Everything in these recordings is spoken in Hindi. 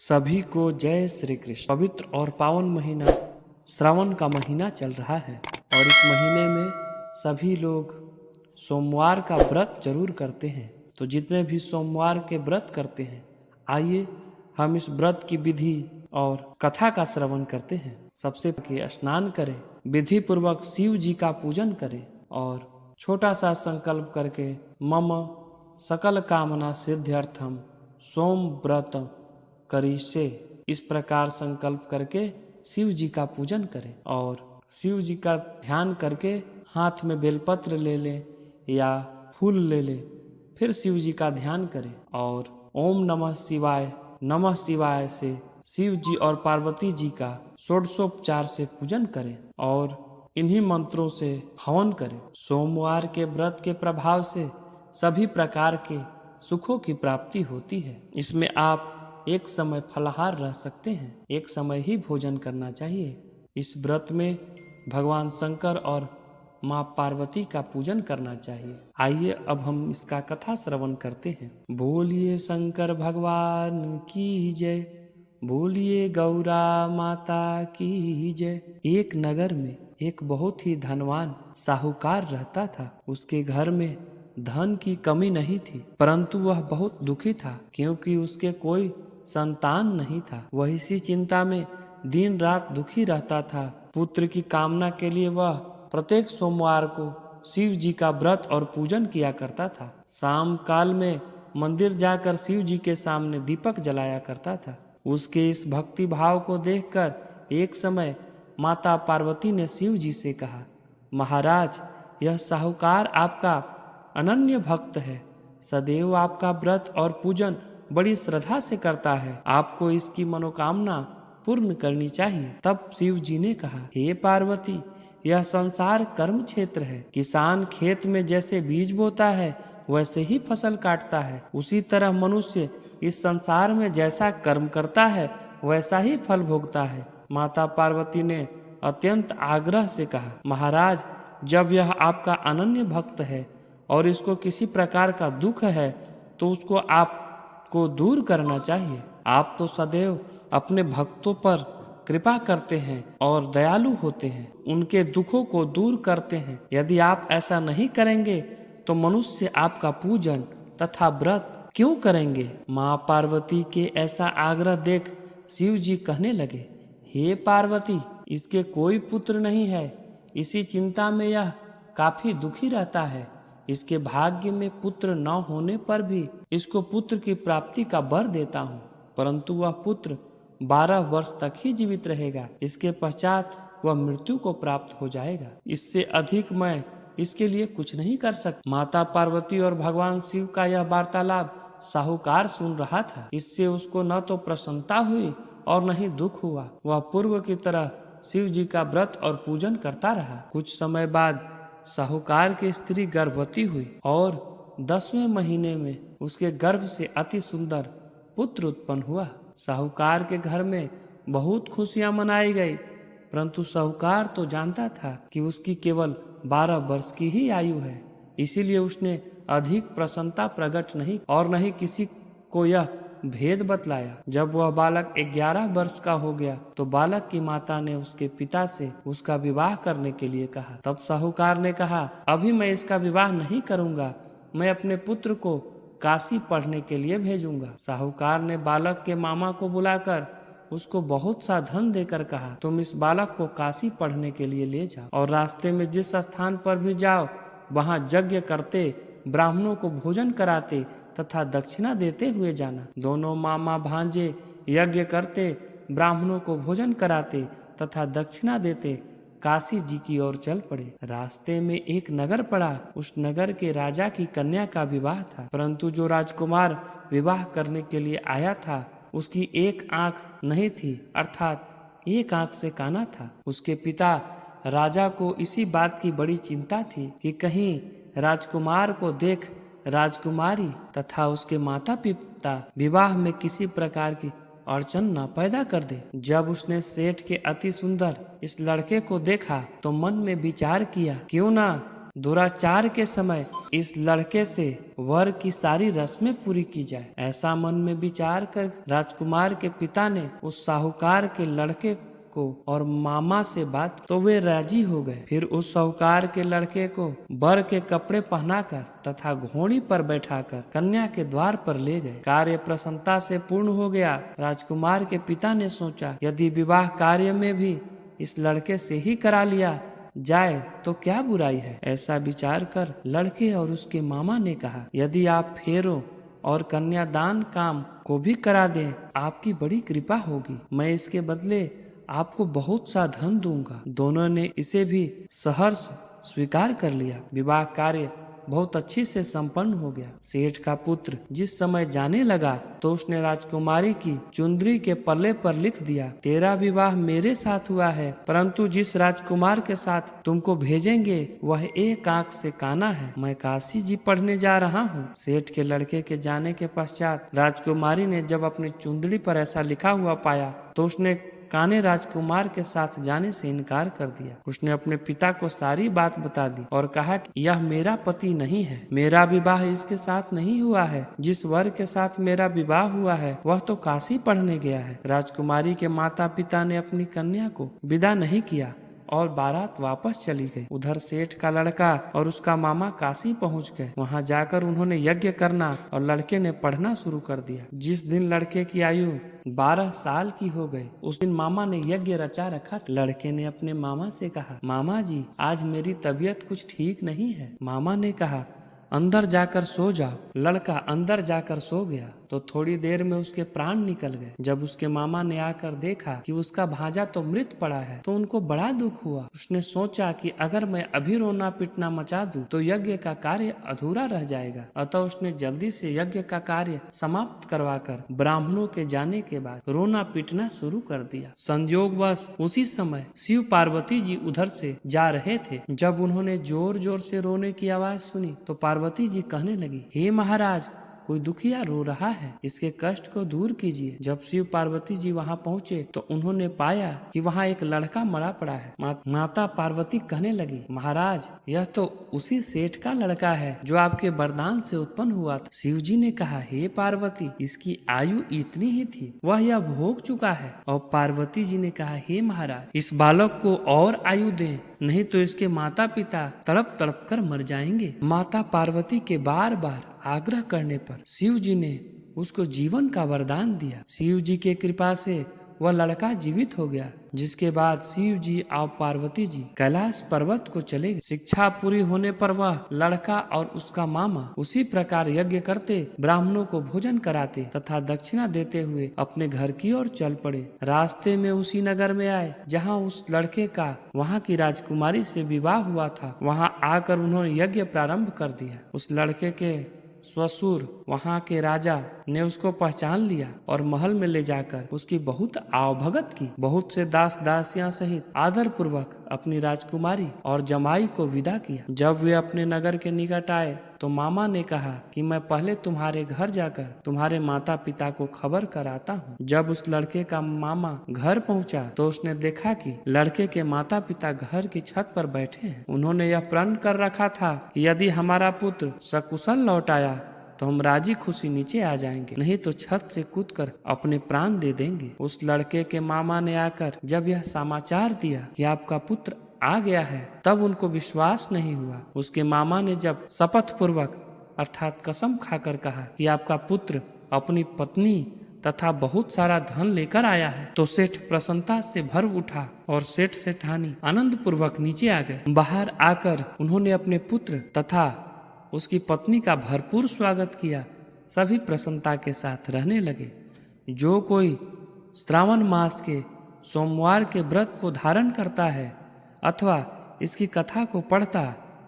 सभी को जय श्री कृष्ण। पवित्र और पावन महीना श्रावण का महीना चल रहा है और इस महीने में सभी लोग सोमवार का व्रत जरूर करते हैं। तो जितने भी सोमवार के व्रत करते हैं, आइए हम इस व्रत की विधि और कथा का श्रवण करते हैं। सबसे पहले स्नान करें, विधि पूर्वक शिव जी का पूजन करें और छोटा सा संकल्प करके मम सकल कामना सिद्ध्यर्थम सोम व्रत करिष्ये, इस प्रकार संकल्प करके शिव जी का पूजन करें और शिव जी का ध्यान करके हाथ में बेलपत्र ले लें या फूल ले लें। फिर शिव जी का ध्यान करें और ओम नमः शिवाय से शिव जी और पार्वती जी का षोडशोपचार से पूजन करें और इन्हीं मंत्रों से हवन करें। सोमवार के व्रत के प्रभाव से सभी प्रकार के सुखों की प्राप्ति होती है। इसमें आप एक समय फलाहार रह सकते हैं, एक समय ही भोजन करना चाहिए। इस व्रत में भगवान शंकर और माँ पार्वती का पूजन करना चाहिए। आइए अब हम इसका कथा श्रवण करते हैं। बोलिए शंकर भगवान की जय, बोलिए गौरा माता की जय। एक नगर में एक बहुत ही धनवान साहूकार रहता था। उसके घर में धन की कमी नहीं थी, परंतु वह बहुत दुखी था क्योंकि उसके कोई संतान नहीं था। वह इसी चिंता में दिन रात दुखी रहता था। पुत्र की कामना के लिए वह प्रत्येक सोमवार को शिव जी का व्रत और पूजन किया करता था। शाम काल में मंदिर जाकर शिव जी के सामने दीपक जलाया करता था। उसके इस भक्ति भाव को देखकर एक समय माता पार्वती ने शिव जी से कहा, महाराज, यह साहूकार आपका अनन्य भक्त है, सदैव आपका व्रत और पूजन बड़ी श्रद्धा से करता है, आपको इसकी मनोकामना पूर्ण करनी चाहिए। तब शिव जी ने कहा, हे पार्वती, यह संसार कर्म क्षेत्र है। किसान खेत में जैसे बीज बोता है वैसे ही फसल काटता है, उसी तरह मनुष्य इस संसार में जैसा कर्म करता है वैसा ही फल भोगता है। माता पार्वती ने अत्यंत आग्रह से कहा, महाराज, जब यह आपका अनन्य भक्त है और इसको किसी प्रकार का दुख है तो उसको आपको दूर करना चाहिए। आप तो सदैव अपने भक्तों पर कृपा करते हैं और दयालु होते हैं, उनके दुखों को दूर करते हैं। यदि आप ऐसा नहीं करेंगे तो मनुष्य आपका पूजन तथा व्रत क्यों करेंगे? माँ पार्वती के ऐसा आग्रह देख शिव जी कहने लगे, हे पार्वती, इसके कोई पुत्र नहीं है, इसी चिंता में यह काफी दुखी रहता है। इसके भाग्य में पुत्र न होने पर भी इसको पुत्र की प्राप्ति का वर देता हूँ, परंतु वह पुत्र 12 वर्ष तक ही जीवित रहेगा। इसके पश्चात वह मृत्यु को प्राप्त हो जाएगा। इससे अधिक मैं इसके लिए कुछ नहीं कर सकता। माता पार्वती और भगवान शिव का यह वार्तालाप साहूकार सुन रहा था। इससे उसको न तो प्रसन्नता हुई और न ही दुख हुआ। वह पूर्व की तरह शिव जी का व्रत और पूजन करता रहा। कुछ समय बाद साहूकार की स्त्री गर्भवती हुई और 10वें महीने में उसके गर्भ से अति सुंदर पुत्र उत्पन्न हुआ। साहूकार के घर में बहुत खुशियां मनाई गई, परंतु साहूकार तो जानता था कि उसकी केवल 12 वर्ष की ही आयु है, इसीलिए उसने अधिक प्रसन्नता प्रकट नहीं और न ही किसी को यह भेद बतलाया। जब वह बालक 11 वर्ष का हो गया तो बालक की माता ने उसके पिता से उसका विवाह करने के लिए कहा। तब साहूकार ने कहा, अभी मैं इसका विवाह नहीं करूंगा, मैं अपने पुत्र को काशी पढ़ने के लिए भेजूंगा। साहूकार ने बालक के मामा को बुलाकर उसको बहुत सा धन देकर कहा, तुम इस बालक को काशी पढ़ने के लिए ले जाओ और रास्ते में जिस स्थान पर भी जाओ वहां यज्ञ करते, ब्राह्मणों को भोजन कराते तथा दक्षिणा देते हुए जाना। दोनों मामा भांजे यज्ञ करते, ब्राह्मणों को भोजन कराते तथा दक्षिणा देते काशी जी की ओर चल पड़े। रास्ते में एक नगर पड़ा। उस नगर के राजा की कन्या का विवाह था, परंतु जो राजकुमार विवाह करने के लिए आया था उसकी एक आंख नहीं थी, अर्थात एक आंख से काना था। उसके पिता राजा को इसी बात की बड़ी चिंता थी कि कहीं राजकुमार को देख राजकुमारी तथा उसके माता पिता विवाह में किसी प्रकार की अड़चन न पैदा कर दे। जब उसने सेठ के अति सुंदर इस लड़के को देखा तो मन में विचार किया, क्यों ना दुराचार के समय इस लड़के से वर की सारी रस्में पूरी की जाए। ऐसा मन में विचार कर राजकुमार के पिता ने उस साहूकार के लड़के को और मामा से बात, तो वे राजी हो गए। फिर उस साहूकार के लड़के को वर के कपड़े पहनाकर तथा घोड़ी पर बैठाकर कन्या के द्वार पर ले गए। कार्य प्रसन्नता से पूर्ण हो गया। राजकुमार के पिता ने सोचा, यदि विवाह कार्य में भी इस लड़के से ही करा लिया जाए तो क्या बुराई है। ऐसा विचार कर लड़के और उसके मामा ने कहा, यदि आप फेरों और कन्यादान काम को भी करा दें, आपकी बड़ी कृपा होगी। मैं इसके बदले आपको बहुत सा धन दूंगा। दोनों ने इसे भी सहर्ष स्वीकार कर लिया। विवाह कार्य बहुत अच्छी से संपन्न हो गया। सेठ का पुत्र जिस समय जाने लगा तो उसने राजकुमारी की चुंदरी के पल्ले पर लिख दिया, तेरा विवाह मेरे साथ हुआ है, परंतु जिस राजकुमार के साथ तुमको भेजेंगे वह एक आंख से काना है। मैं काशी जी पढ़ने जा रहा हूँ। सेठ के लड़के के जाने के पश्चात राजकुमारी ने जब अपनी चुंदड़ी पर ऐसा लिखा हुआ पाया तो उसने काने राजकुमार के साथ जाने से इनकार कर दिया। उसने अपने पिता को सारी बात बता दी और कहा कि यह मेरा पति नहीं है, मेरा विवाह इसके साथ नहीं हुआ है। जिस वर के साथ मेरा विवाह हुआ है वह तो काशी पढ़ने गया है। राजकुमारी के माता पिता ने अपनी कन्या को विदा नहीं किया और बारात वापस चली गई। उधर सेठ का लड़का और उसका मामा काशी पहुंच गए। वहां जाकर उन्होंने यज्ञ करना और लड़के ने पढ़ना शुरू कर दिया। जिस दिन लड़के की आयु 12 साल की हो गई, उस दिन मामा ने यज्ञ रचा रखा। लड़के ने अपने मामा से कहा, मामा जी आज मेरी तबीयत कुछ ठीक नहीं है। मामा ने कहा, अंदर जाकर सो जाओ। लड़का अंदर जाकर सो गया तो थोड़ी देर में उसके प्राण निकल गए। जब उसके मामा ने आकर देखा कि उसका भांजा तो मृत पड़ा है तो उनको बड़ा दुख हुआ। उसने सोचा कि अगर मैं अभी रोना पीटना मचा दूं तो यज्ञ का कार्य अधूरा रह जाएगा। अतः उसने जल्दी से यज्ञ का कार्य समाप्त करवाकर ब्राह्मणों के जाने के बाद रोना पीटना शुरू कर दिया। संयोगवश उसी समय शिव पार्वती जी उधर से जा रहे थे। जब उन्होंने जोर जोर से रोने की आवाज सुनी तो पार्वती जी कहने लगी, हे महाराज, कोई दुखिया रो रहा है, इसके कष्ट को दूर कीजिए। जब शिव पार्वती जी वहां पहुंचे तो उन्होंने पाया कि वहां एक लड़का मरा पड़ा है। माता पार्वती कहने लगी, महाराज यह तो उसी सेठ का लड़का है जो आपके वरदान से उत्पन्न हुआ था। शिव जी ने कहा, हे पार्वती, इसकी आयु इतनी ही थी, वह यह भोग चुका है। और पार्वती जी ने कहा, हे महाराज, इस बालक को और आयु दें, नहीं तो इसके माता पिता तड़प तड़प कर मर जाएंगे। माता पार्वती के बार बार आग्रह करने पर शिव जी ने उसको जीवन का वरदान दिया। शिव जी के कृपा से वह लड़का जीवित हो गया, जिसके बाद शिव जी और पार्वती जी कैलाश पर्वत को चले गए। शिक्षा पूरी होने पर वह लड़का और उसका मामा उसी प्रकार यज्ञ करते, ब्राह्मणों को भोजन कराते तथा दक्षिणा देते हुए अपने घर की ओर चल पड़े। रास्ते में उसी नगर में आए जहाँ उस लड़के का वहाँ की राजकुमारी से विवाह हुआ था। वहाँ आकर उन्होंने यज्ञ प्रारंभ कर दिया। उस लड़के के ससुर वहाँ के राजा ने उसको पहचान लिया और महल में ले जाकर उसकी बहुत आवभगत की। बहुत से दास दासियां सहित आदर पूर्वक अपनी राजकुमारी और जमाई को विदा किया। जब वे अपने नगर के निकट आए तो मामा ने कहा कि मैं पहले तुम्हारे घर जाकर तुम्हारे माता पिता को खबर कराता हूँ। जब उस लड़के का मामा घर पहुँचा तो उसने देखा कि लड़के के माता पिता घर की छत पर बैठे हैं। उन्होंने यह प्रण कर रखा था कि यदि हमारा पुत्र सकुशल लौट आया तो हम राजी खुशी नीचे आ जाएंगे, नहीं तो छत से कूदकर अपने प्राण दे देंगे। उस लड़के के मामा ने आकर जब यह समाचार दिया कि आपका पुत्र आ गया है, तब उनको विश्वास नहीं हुआ। उसके मामा ने जब शपथ पूर्वक अर्थात कसम खाकर कहा कि आपका पुत्र अपनी पत्नी तथा बहुत सारा धन लेकर आया है, तो सेठ प्रसन्नता से भर उठा और सेठ सेठानी आनंद पूर्वक नीचे आ गए। बाहर आकर उन्होंने अपने पुत्र तथा उसकी पत्नी का भरपूर स्वागत किया। सभी प्रसन्नता के साथ रहने लगे। जो कोई श्रावण मास के सोमवार के व्रत को धारण करता है अथवा इसकी कथा को पढ़ता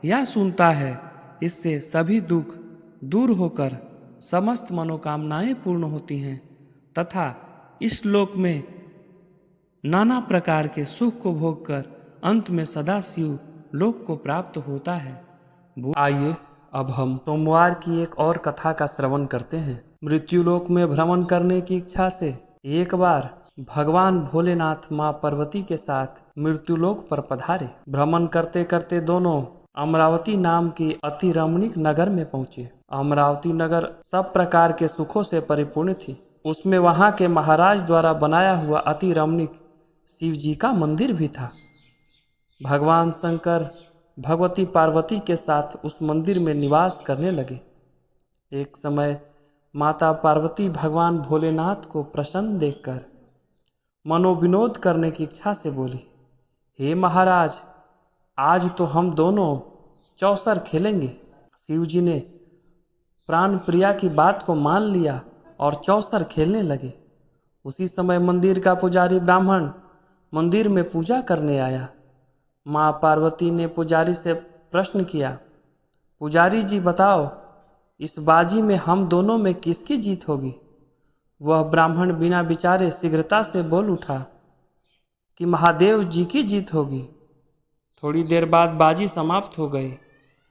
या सुनता है, इससे सभी दुख दूर होकर समस्त मनोकामनाएं पूर्ण होती हैं तथा इस लोक में नाना प्रकार के सुख को भोगकर अंत में सदा शिव लोक को प्राप्त होता है। आइए अब हम सोमवार की एक और कथा का श्रवण करते हैं। मृत्युलोक में भ्रमण करने की इच्छा से एक बार भगवान भोलेनाथ माँ पार्वती के साथ मृत्युलोक पर पधारे। भ्रमण करते करते दोनों अमरावती नाम के अति रमणीक नगर में पहुंचे। अमरावती नगर सब प्रकार के सुखों से परिपूर्ण थी। उसमें वहां के महाराज द्वारा बनाया हुआ अति रमणीक शिव जी का मंदिर भी था। भगवान शंकर भगवती पार्वती के साथ उस मंदिर में निवास करने लगे। एक समय माता पार्वती भगवान भोलेनाथ को प्रसन्न देखकर मनोविनोद करने की इच्छा से बोली, हे महाराज, आज तो हम दोनों चौसर खेलेंगे। शिव जी ने प्राण प्रिया की बात को मान लिया और चौसर खेलने लगे। उसी समय मंदिर का पुजारी ब्राह्मण मंदिर में पूजा करने आया। माँ पार्वती ने पुजारी से प्रश्न किया, पुजारी जी बताओ, इस बाजी में हम दोनों में किसकी जीत होगी? वह ब्राह्मण बिना विचारे शीघ्रता से बोल उठा कि महादेव जी की जीत होगी। थोड़ी देर बाद बाजी समाप्त हो गई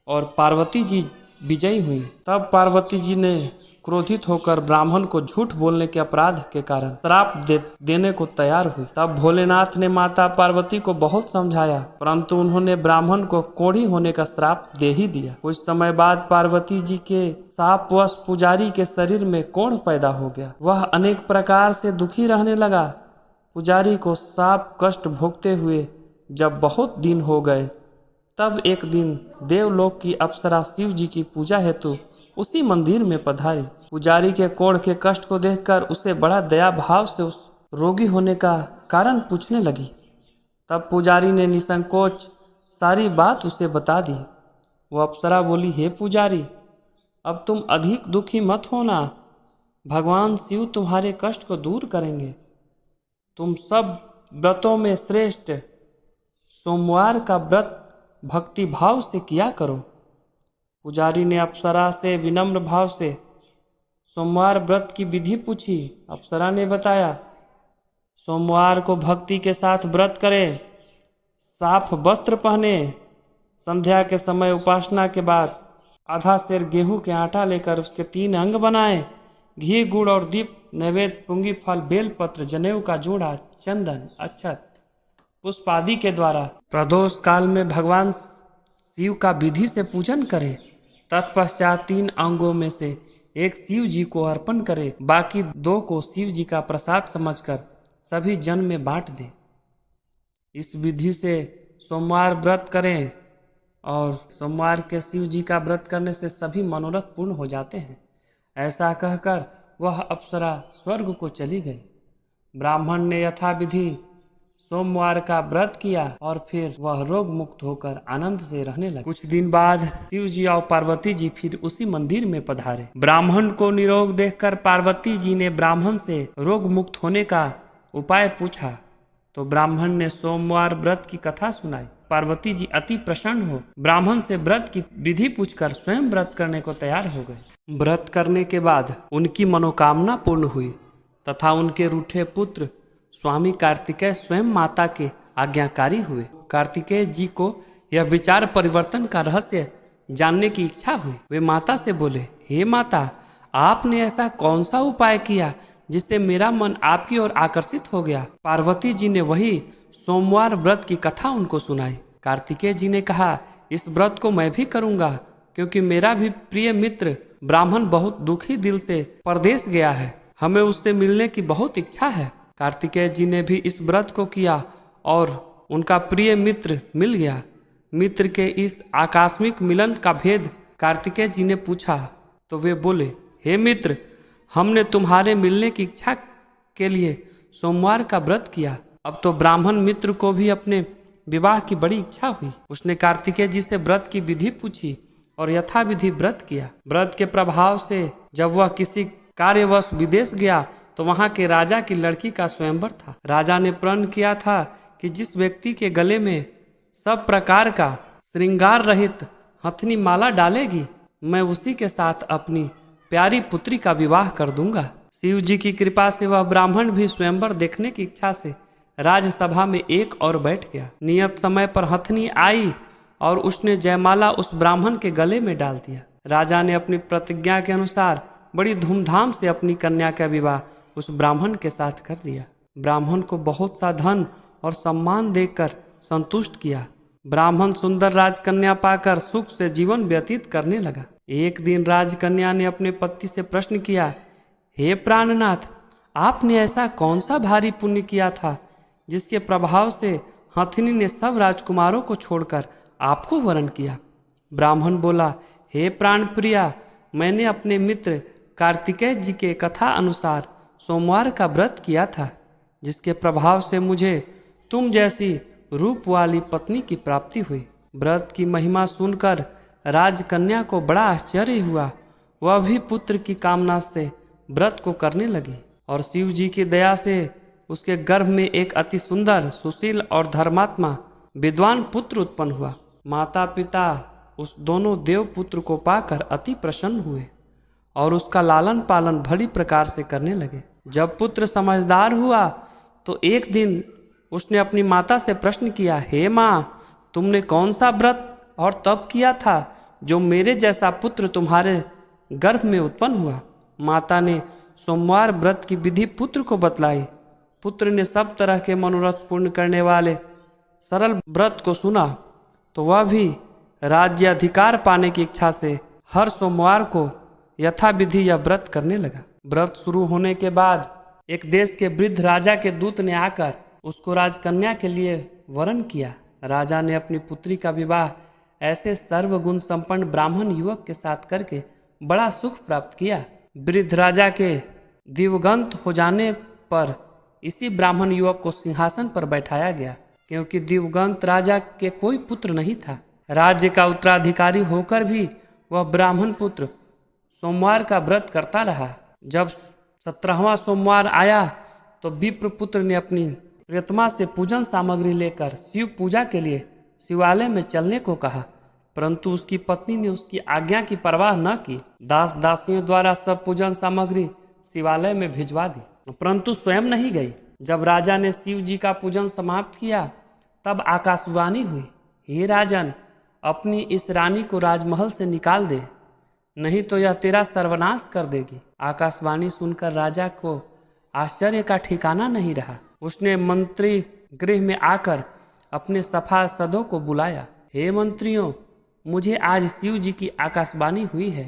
और पार्वती जी विजयी हुई। तब पार्वती जी ने क्रोधित होकर ब्राह्मण को झूठ बोलने के अपराध के कारण श्राप देने को तैयार हुई। तब भोलेनाथ ने माता पार्वती को बहुत समझाया, परंतु उन्होंने ब्राह्मण को कोढ़ी होने का श्राप दे ही दिया। कुछ समय बाद पार्वती जी के शापवश पुजारी के शरीर में कोढ़ पैदा हो गया। वह अनेक प्रकार से दुखी रहने लगा। पुजारी को शाप कष्ट भोगते हुए जब बहुत दिन हो गए, तब एक दिन देवलोक की अप्सरा शिव जी की पूजा हेतु उसी मंदिर में पधारी। पुजारी के कोढ़ के कष्ट को देखकर उसे बड़ा दया भाव से उस रोगी होने का कारण पूछने लगी। तब पुजारी ने निसंकोच सारी बात उसे बता दी। वो अप्सरा बोली, हे पुजारी, अब तुम अधिक दुखी मत होना, भगवान शिव तुम्हारे कष्ट को दूर करेंगे। तुम सब व्रतों में श्रेष्ठ सोमवार का व्रत भक्ति भाव से किया करो। पुजारी ने अप्सरा से विनम्र भाव से सोमवार व्रत की विधि पूछी। अप्सरा ने बताया, सोमवार को भक्ति के साथ व्रत करें, साफ वस्त्र पहने, संध्या के समय उपासना के बाद आधा सेर गेहूं के आटा लेकर उसके 3 अंग बनाएं, घी गुड़ और दीप नैवेद्य पुंगी फल बेलपत्र जनेऊ का जोड़ा चंदन अक्षत पुष्प आदि के द्वारा प्रदोष काल में भगवान शिव का विधि से पूजन करें। तत्पश्चात 3 अंगों में से एक शिव जी को अर्पण करें, बाकी 2 को शिव जी का प्रसाद समझकर सभी जन में बांट दें। इस विधि से सोमवार व्रत करें और सोमवार के शिव जी का व्रत करने से सभी मनोरथ पूर्ण हो जाते हैं। ऐसा कहकर वह अप्सरा स्वर्ग को चली गई। ब्राह्मण ने यथाविधि सोमवार का व्रत किया और फिर वह रोग मुक्त होकर आनंद से रहने लगे। कुछ दिन बाद शिव जी और पार्वती जी फिर उसी मंदिर में पधारे। ब्राह्मण को निरोग देखकर पार्वती जी ने ब्राह्मण से रोग मुक्त होने का उपाय पूछा, तो ब्राह्मण ने सोमवार व्रत की कथा सुनाई। पार्वती जी अति प्रसन्न हो ब्राह्मण से व्रत की विधि पूछकर स्वयं व्रत करने को तैयार हो गए। व्रत करने के बाद उनकी मनोकामना पूर्ण हुई तथा उनके रूठे पुत्र स्वामी कार्तिकेय स्वयं माता के आज्ञाकारी हुए। कार्तिकेय जी को यह विचार परिवर्तन का रहस्य जानने की इच्छा हुई। वे माता से बोले, हे माता, आपने ऐसा कौन सा उपाय किया जिससे मेरा मन आपकी ओर आकर्षित हो गया? पार्वती जी ने वही सोमवार व्रत की कथा उनको सुनाई। कार्तिकेय जी ने कहा, इस व्रत को मैं भी करूंगा, क्योंकि मेरा भी प्रिय मित्र ब्राह्मण बहुत दुखी दिल से परदेश गया है, हमें उससे मिलने की बहुत इच्छा है। कार्तिकेय जी ने भी इस व्रत को किया और उनका प्रिय मित्र मिल गया। मित्र के इस आकस्मिक मिलन का भेद कार्तिकेय जी ने पूछा तो वे बोले, हे मित्र, हमने तुम्हारे मिलने की इच्छा के लिए सोमवार का व्रत किया। अब तो ब्राह्मण मित्र को भी अपने विवाह की बड़ी इच्छा हुई। उसने कार्तिकेय जी से व्रत की विधि पूछी और यथाविधि व्रत किया। व्रत के प्रभाव से जब वह किसी कार्यवश विदेश गया तो वहां के राजा की लड़की का स्वयंवर था। राजा ने प्रण किया था कि जिस व्यक्ति के गले में सब प्रकार का श्रृंगार रहित हथनी माला डालेगी, मैं उसी के साथ अपनी प्यारी पुत्री का विवाह कर दूंगा। शिव जी की कृपा से वह ब्राह्मण भी स्वयंवर देखने की इच्छा से राजसभा में एक और बैठ गया। नियत समय पर हथनी आई और उसने जयमाला उस ब्राह्मण के गले में डाल दिया। राजा ने अपनी प्रतिज्ञा के अनुसार बड़ी धूमधाम से अपनी कन्या का विवाह उस ब्राह्मण के साथ कर दिया। ब्राह्मण को बहुत सा धन और सम्मान देकर संतुष्ट किया ब्राह्मण सुंदर राजकन्या पाकर सुख से जीवन व्यतीत करने लगा। एक दिन राजकन्या ने अपने पति से प्रश्न किया, हे प्राणनाथ, आपने ऐसा कौन सा भारी पुण्य किया था जिसके प्रभाव से हथिनी ने सब राजकुमारों को छोड़कर आपको वरण किया? ब्राह्मण बोला, हे प्राण प्रिया, मैंने अपने मित्र कार्तिकेय जी के कथा अनुसार सोमवार का व्रत किया था, जिसके प्रभाव से मुझे तुम जैसी रूप वाली पत्नी की प्राप्ति हुई। व्रत की महिमा सुनकर राजकन्या को बड़ा आश्चर्य हुआ। वह भी पुत्र की कामना से व्रत को करने लगी और शिव जी की दया से उसके गर्भ में एक अति सुंदर, सुशील और धर्मात्मा विद्वान पुत्र उत्पन्न हुआ। माता पिता उस दोनों देव पुत्र को पाकर अति प्रसन्न हुए और उसका लालन पालन भली प्रकार से करने लगे। जब पुत्र समझदार हुआ तो एक दिन उसने अपनी माता से प्रश्न किया, हे माँ, तुमने कौन सा व्रत और तप किया था जो मेरे जैसा पुत्र तुम्हारे गर्भ में उत्पन्न हुआ? माता ने सोमवार व्रत की विधि पुत्र को बतलाई। पुत्र ने सब तरह के मनोरथ पूर्ण करने वाले सरल व्रत को सुना तो वह भी राज्य अधिकार पाने की इच्छा से हर सोमवार को यथाविधि यह व्रत करने लगा। व्रत शुरू होने के बाद एक देश के वृद्ध राजा के दूत ने आकर उसको राजकन्या के लिए वरण किया। राजा ने अपनी पुत्री का विवाह ऐसे सर्वगुण संपन्न ब्राह्मण युवक के साथ करके बड़ा सुख प्राप्त किया। वृद्ध राजा के दिवंगत हो जाने पर इसी ब्राह्मण युवक को सिंहासन पर बैठाया गया, क्योंकि दिवंगत राजा के कोई पुत्र नहीं था। राज्य का उत्तराधिकारी होकर भी वह ब्राह्मण पुत्र सोमवार का व्रत करता रहा। जब 17वां सोमवार आया तो विप्र पुत्र ने अपनी प्रियतमा से पूजन सामग्री लेकर शिव पूजा के लिए शिवालय में चलने को कहा, परंतु उसकी पत्नी ने उसकी आज्ञा की परवाह न की। दास दासियों द्वारा सब पूजन सामग्री शिवालय में भिजवा दी, परंतु स्वयं नहीं गई। जब राजा ने शिव जी का पूजन समाप्त किया तब आकाशवाणी हुई, हे राजन, अपनी इस रानी को राजमहल से निकाल दे, नहीं तो यह तेरा सर्वनाश कर देगी। आकाशवाणी सुनकर राजा को आश्चर्य का ठिकाना नहीं रहा। उसने मंत्री गृह में आकर अपने सभासदों को बुलाया। हे मंत्रियों, मुझे आज शिव जी की आकाशवाणी हुई है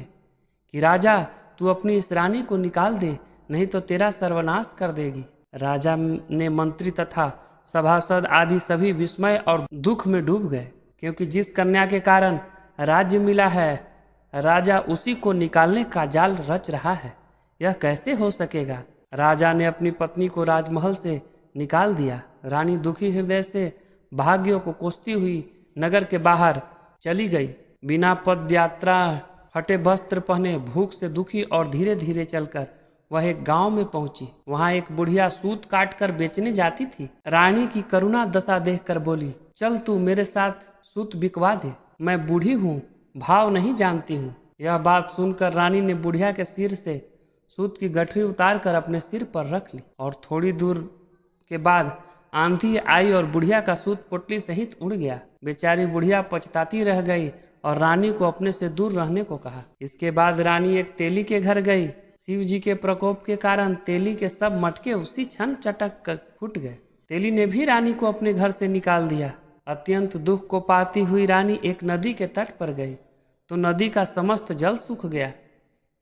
कि राजा, तू अपनी इस रानी को निकाल दे, नहीं तो तेरा सर्वनाश कर देगी। राजा ने मंत्री तथा सभासद आदि सभी विस्मय और दुख में डूब गए, क्योंकि जिस कन्या के कारण राज्य मिला है, राजा उसी को निकालने का जाल रच रहा है। यह कैसे हो सकेगा? राजा ने अपनी पत्नी को राजमहल से निकाल दिया। रानी दुखी हृदय से भाग्यों को कोसती हुई नगर के बाहर चली गई। बिना पद यात्रा, फटे वस्त्र पहने, भूख से दुखी और धीरे धीरे चलकर वह एक गांव में पहुंची। वहां एक बुढ़िया सूत काट कर बेचने जाती थी। रानी की करुणा दशा देखकर बोली, चल तू मेरे साथ सूत बिकवा दे, मैं बूढ़ी हूँ, भाव नहीं जानती हूँ। यह बात सुनकर रानी ने बुढ़िया के सिर से सूत की गठरी उतार कर अपने सिर पर रख ली और थोड़ी दूर के बाद आंधी आई और बुढ़िया का सूत पोटली सहित उड़ गया। बेचारी बुढ़िया पछताती रह गई और रानी को अपने से दूर रहने को कहा। इसके बाद रानी एक तेली के घर गई। शिव जी के प्रकोप के कारण तेली के सब मटके उसी क्षण चटक कर फूट गए। तेली ने भी रानी को अपने घर से निकाल दिया। अत्यंत दुख को पाती हुई रानी एक नदी के तट पर गई तो नदी का समस्त जल सूख गया।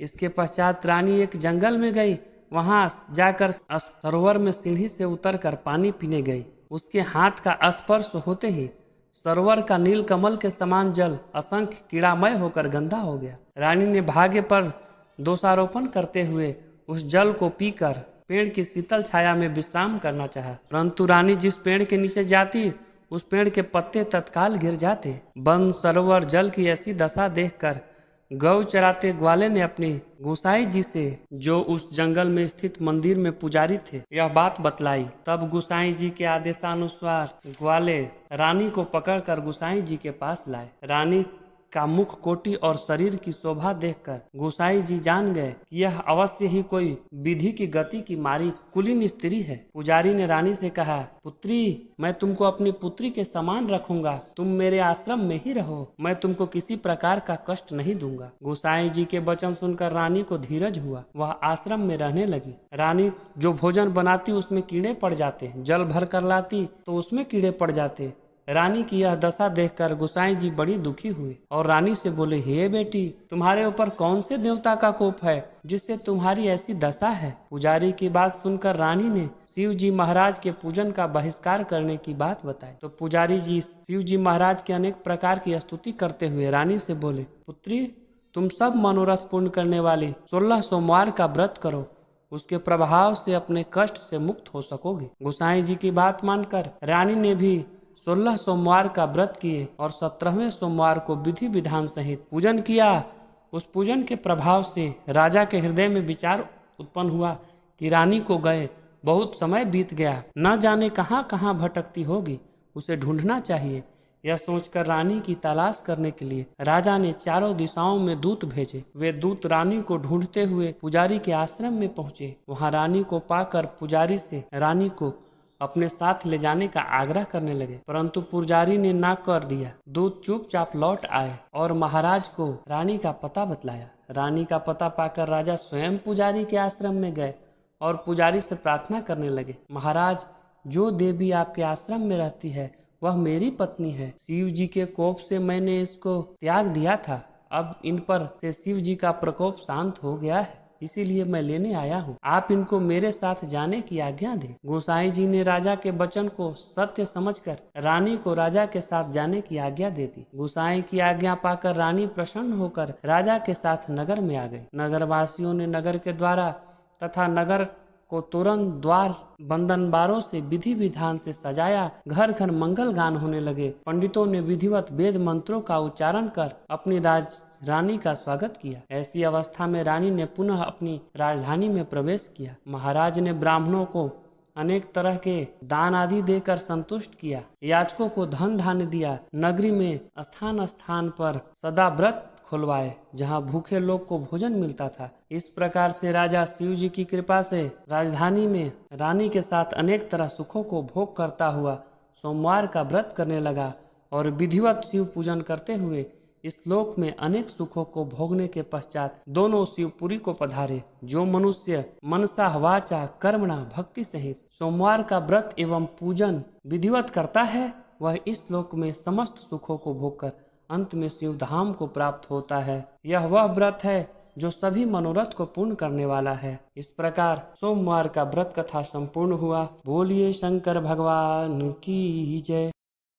इसके पश्चात रानी एक जंगल में गई। वहां जाकर सरोवर में सीढ़ी से उतरकर पानी पीने गई। उसके हाथ का स्पर्श होते ही सरोवर का नील कमल के समान जल असंख्य कीड़ामय होकर गंदा हो गया। रानी ने भाग्य पर दोषारोपण करते हुए उस जल को पीकर पेड़ की शीतल छाया में विश्राम करना चाहा, परंतु रानी जिस पेड़ के नीचे जाती उस पेड़ के पत्ते तत्काल गिर जाते। बंद सरोवर जल की ऐसी दशा देखकर गौ चराते ग्वाले ने अपने गोसाई जी से, जो उस जंगल में स्थित मंदिर में पुजारी थे, यह बात बतलाई। तब गोसाई जी के आदेशानुसार ग्वाले रानी को पकड़कर गोसाई जी के पास लाए। रानी का मुख कोटि और शरीर की शोभा देखकर गोसाई जी जान गए कि यह अवश्य ही कोई विधि की गति की मारी कुलीन स्त्री है। पुजारी ने रानी से कहा, पुत्री, मैं तुमको अपनी पुत्री के समान रखूंगा, तुम मेरे आश्रम में ही रहो, मैं तुमको किसी प्रकार का कष्ट नहीं दूंगा। गोसाई जी के वचन सुनकर रानी को धीरज हुआ, वह आश्रम में रहने लगी। रानी जो भोजन बनाती उसमें कीड़े पड़ जाते, जल भर कर लाती तो उसमें कीड़े पड़ जाते। रानी की यह दशा देखकर गोसाई जी बड़ी दुखी हुए और रानी से बोले, हे बेटी, तुम्हारे ऊपर कौन से देवता का कोप है जिससे तुम्हारी ऐसी दशा है। पुजारी की बात सुनकर रानी ने शिव जी महाराज के पूजन का बहिष्कार करने की बात बताई। तो पुजारी जी शिव जी महाराज के अनेक प्रकार की स्तुति करते हुए रानी से बोले, पुत्री, तुम सब मनोरथ पूर्ण करने वाले 16 सोमवार का व्रत करो, उसके प्रभाव से अपने कष्ट से मुक्त हो सकोगे। गोसाई जी की बात मानकर रानी ने भी 16 सोमवार का व्रत किए और 17वें सोमवार को विधि विधान सहित पूजन किया। उस पूजन के प्रभाव से राजा के हृदय में विचार उत्पन्न हुआ कि रानी को गए बहुत समय बीत गया, न जाने कहाँ कहाँ भटकती होगी, उसे ढूंढना चाहिए। यह सोचकर रानी की तलाश करने के लिए राजा ने चारों दिशाओं में दूत भेजे। वे दूत रानी को ढूंढते हुए पुजारी के आश्रम में पहुंचे। वहां रानी को पाकर पुजारी से रानी को अपने साथ ले जाने का आग्रह करने लगे, परंतु पुजारी ने ना कर दिया। दूत चुपचाप लौट आए और महाराज को रानी का पता बतलाया। रानी का पता पाकर राजा स्वयं पुजारी के आश्रम में गए और पुजारी से प्रार्थना करने लगे, महाराज, जो देवी आपके आश्रम में रहती है वह मेरी पत्नी है। शिव जी के कोप से मैंने इसको त्याग दिया था। अब इन पर से शिव जी का प्रकोप शांत हो गया है, इसीलिए मैं लेने आया हूँ। आप इनको मेरे साथ जाने की आज्ञा दें। गोसाई जी ने राजा के वचन को सत्य समझकर रानी को राजा के साथ जाने की आज्ञा दे दी। गोसाई की आज्ञा पाकर रानी प्रसन्न होकर राजा के साथ नगर में आ गई। नगरवासियों ने नगर के द्वारा तथा नगर को तुरंत द्वार बंधनबारों से विधि विधान से सजाया। घर घर मंगल गान होने लगे। पंडितों ने विधिवत वेद मंत्रों का उच्चारण कर अपनी रानी का स्वागत किया। ऐसी अवस्था में रानी ने पुनः अपनी राजधानी में प्रवेश किया। महाराज ने ब्राह्मणों को अनेक तरह के दान आदि देकर संतुष्ट किया। याचकों को धन धान्य दिया। नगरी में स्थान स्थान पर सदा व्रत खुलवाए जहाँ भूखे लोग को भोजन मिलता था। इस प्रकार से राजा शिव जी की कृपा से राजधानी में रानी के साथ अनेक तरह सुखों को भोग करता हुआ सोमवार का व्रत करने लगा और विधिवत शिव पूजन करते हुए इस लोक में अनेक सुखों को भोगने के पश्चात दोनों शिवपुरी को पधारे। जो मनुष्य मनसा वाचा कर्मणा भक्ति सहित सोमवार का व्रत एवं पूजन विधिवत करता है, वह इस लोक में समस्त सुखों को भोगकर अंत में शिव धाम को प्राप्त होता है। यह वह व्रत है जो सभी मनोरथ को पूर्ण करने वाला है। इस प्रकार सोमवार का व्रत कथा संपूर्ण हुआ। बोलिए शंकर भगवान की जय।